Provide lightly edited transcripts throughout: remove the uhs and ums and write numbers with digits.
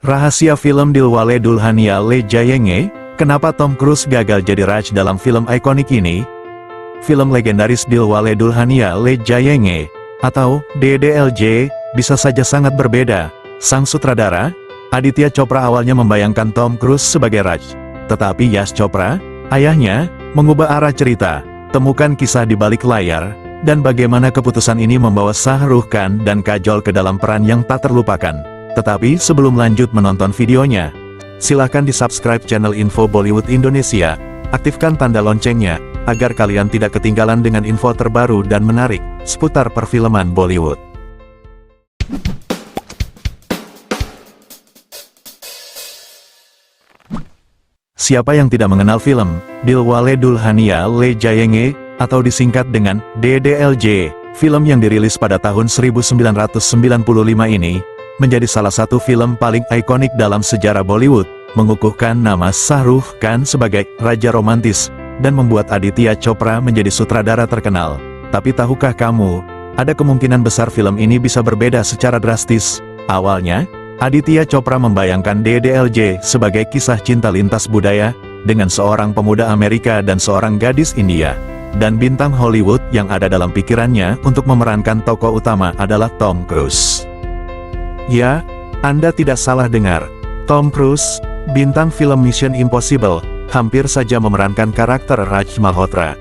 Rahasia film Dilwale Dulhania Le Jayenge, kenapa Tom Cruise gagal jadi Raj dalam film ikonik ini? Film legendaris Dilwale Dulhania Le Jayenge, atau DDLJ, bisa saja sangat berbeda. Sang sutradara, Aditya Chopra awalnya membayangkan Tom Cruise sebagai Raj. Tetapi Yash Chopra, ayahnya, mengubah arah cerita. Temukan kisah di balik layar, dan bagaimana keputusan ini membawa Shah Rukh Khan dan Kajol ke dalam peran yang tak terlupakan. Tetapi sebelum lanjut menonton videonya, silahkan di-subscribe channel Info Bollywood Indonesia, aktifkan tanda loncengnya, agar kalian tidak ketinggalan dengan info terbaru dan menarik, seputar perfilman Bollywood. Siapa yang tidak mengenal film Dilwale Dulhania Le Jayenge, atau disingkat dengan DDLJ, film yang dirilis pada tahun 1995 ini, menjadi salah satu film paling ikonik dalam sejarah Bollywood, mengukuhkan nama Shah Rukh Khan sebagai Raja Romantis, dan membuat Aditya Chopra menjadi sutradara terkenal. Tapi tahukah kamu, ada kemungkinan besar film ini bisa berbeda secara drastis. Awalnya, Aditya Chopra membayangkan DDLJ sebagai kisah cinta lintas budaya, dengan seorang pemuda Amerika dan seorang gadis India. Dan bintang Hollywood yang ada dalam pikirannya untuk memerankan tokoh utama adalah Tom Cruise. Ya, Anda tidak salah dengar. Tom Cruise, bintang film Mission Impossible, hampir saja memerankan karakter Raj Malhotra.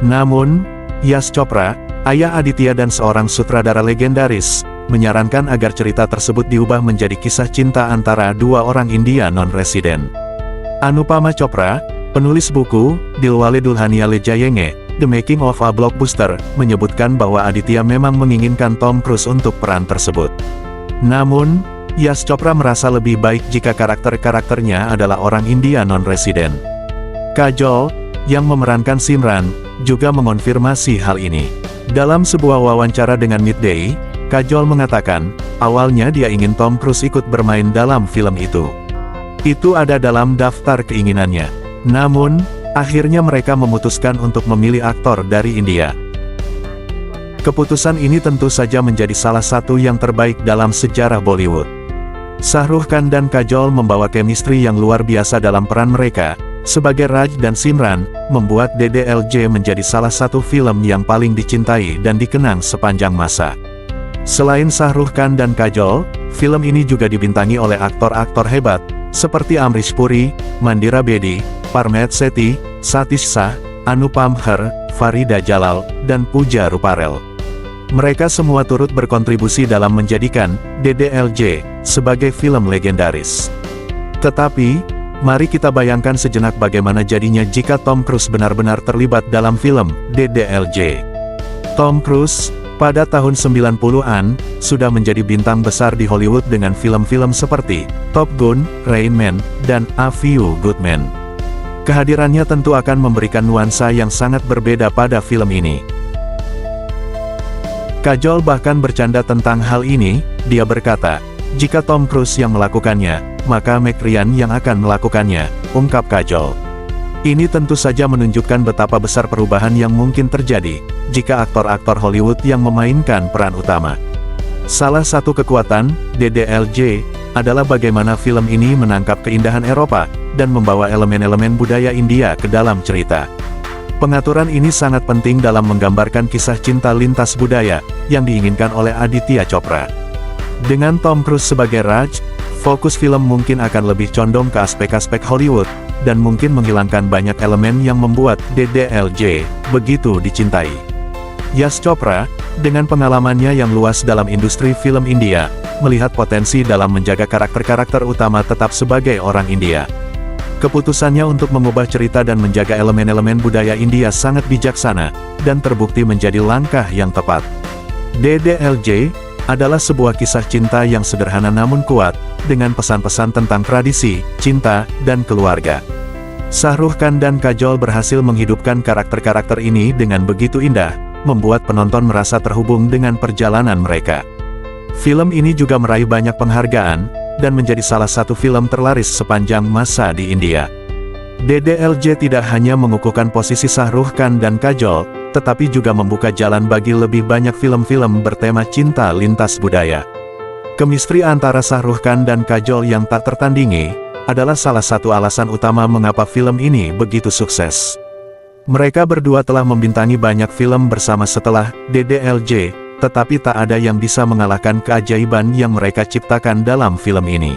Namun, Yash Chopra, ayah Aditya dan seorang sutradara legendaris, menyarankan agar cerita tersebut diubah menjadi kisah cinta antara dua orang India non-residen. Anupama Chopra, penulis buku Dilwale Dulhania Le Jayenge, The Making of a Blockbuster, menyebutkan bahwa Aditya memang menginginkan Tom Cruise untuk peran tersebut. Namun, Yash Chopra merasa lebih baik jika karakter-karakternya adalah orang India non-residen. Kajol, yang memerankan Simran, juga mengonfirmasi hal ini. Dalam sebuah wawancara dengan Midday, Kajol mengatakan, awalnya dia ingin Tom Cruise ikut bermain dalam film itu. Itu ada dalam daftar keinginannya. Namun, akhirnya mereka memutuskan untuk memilih aktor dari India. Keputusan ini tentu saja menjadi salah satu yang terbaik dalam sejarah Bollywood. Shah Rukh Khan dan Kajol membawa chemistry yang luar biasa dalam peran mereka, sebagai Raj dan Simran, membuat DDLJ menjadi salah satu film yang paling dicintai dan dikenang sepanjang masa. Selain Shah Rukh Khan dan Kajol, film ini juga dibintangi oleh aktor-aktor hebat, seperti Amrish Puri, Mandira Bedi, Parmet Sethi, Satish Shah, Anupam Kher, Farida Jalal, dan Pooja Ruparel. Mereka semua turut berkontribusi dalam menjadikan DDLJ sebagai film legendaris. Tetapi, mari kita bayangkan sejenak bagaimana jadinya jika Tom Cruise benar-benar terlibat dalam film DDLJ. Tom Cruise, pada tahun 90-an, sudah menjadi bintang besar di Hollywood dengan film-film seperti Top Gun, Rain Man, dan A Few Good Men. Kehadirannya tentu akan memberikan nuansa yang sangat berbeda pada film ini. Kajol bahkan bercanda tentang hal ini, dia berkata, jika Tom Cruise yang melakukannya, maka Meg Ryan yang akan melakukannya, ungkap Kajol. Ini tentu saja menunjukkan betapa besar perubahan yang mungkin terjadi, jika aktor-aktor Hollywood yang memainkan peran utama. Salah satu kekuatan DDLJ adalah bagaimana film ini menangkap keindahan Eropa, dan membawa elemen-elemen budaya India ke dalam cerita. Pengaturan ini sangat penting dalam menggambarkan kisah cinta lintas budaya, yang diinginkan oleh Aditya Chopra. Dengan Tom Cruise sebagai Raj, fokus film mungkin akan lebih condong ke aspek-aspek Hollywood, dan mungkin menghilangkan banyak elemen yang membuat DDLJ begitu dicintai. Yash Chopra, dengan pengalamannya yang luas dalam industri film India, melihat potensi dalam menjaga karakter-karakter utama tetap sebagai orang India. Keputusannya untuk mengubah cerita dan menjaga elemen-elemen budaya India sangat bijaksana, dan terbukti menjadi langkah yang tepat. DDLJ adalah sebuah kisah cinta yang sederhana namun kuat, dengan pesan-pesan tentang tradisi, cinta, dan keluarga. Shah Rukh Khan dan Kajol berhasil menghidupkan karakter-karakter ini dengan begitu indah, membuat penonton merasa terhubung dengan perjalanan mereka. Film ini juga meraih banyak penghargaan, dan menjadi salah satu film terlaris sepanjang masa di India. DDLJ tidak hanya mengukuhkan posisi Shah Rukh Khan dan Kajol, tetapi juga membuka jalan bagi lebih banyak film-film bertema cinta lintas budaya. Kemistri antara Shah Rukh Khan dan Kajol yang tak tertandingi, adalah salah satu alasan utama mengapa film ini begitu sukses. Mereka berdua telah membintangi banyak film bersama setelah DDLJ, tetapi tak ada yang bisa mengalahkan keajaiban yang mereka ciptakan dalam film ini.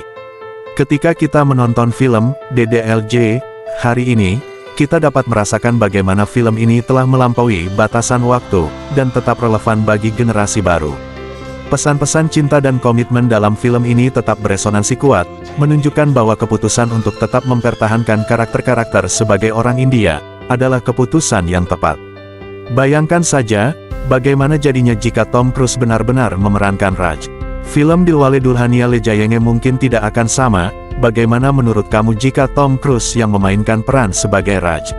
Ketika kita menonton film DDLJ hari ini, kita dapat merasakan bagaimana film ini telah melampaui batasan waktu dan tetap relevan bagi generasi baru. Pesan-pesan cinta dan komitmen dalam film ini tetap beresonansi kuat, menunjukkan bahwa keputusan untuk tetap mempertahankan karakter-karakter sebagai orang India adalah keputusan yang tepat. Bayangkan saja, bagaimana jadinya jika Tom Cruise benar-benar memerankan Raj. Film Dilwale Dulhania Le Jayenge mungkin tidak akan sama. Bagaimana menurut kamu jika Tom Cruise yang memainkan peran sebagai Raj?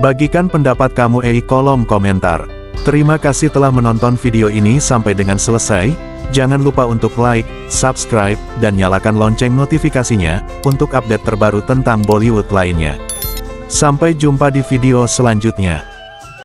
Bagikan pendapat kamu di kolom komentar. Terima kasih telah menonton video ini sampai dengan selesai. Jangan lupa untuk like, subscribe, dan nyalakan lonceng notifikasinya, untuk update terbaru tentang Bollywood lainnya. Sampai jumpa di video selanjutnya.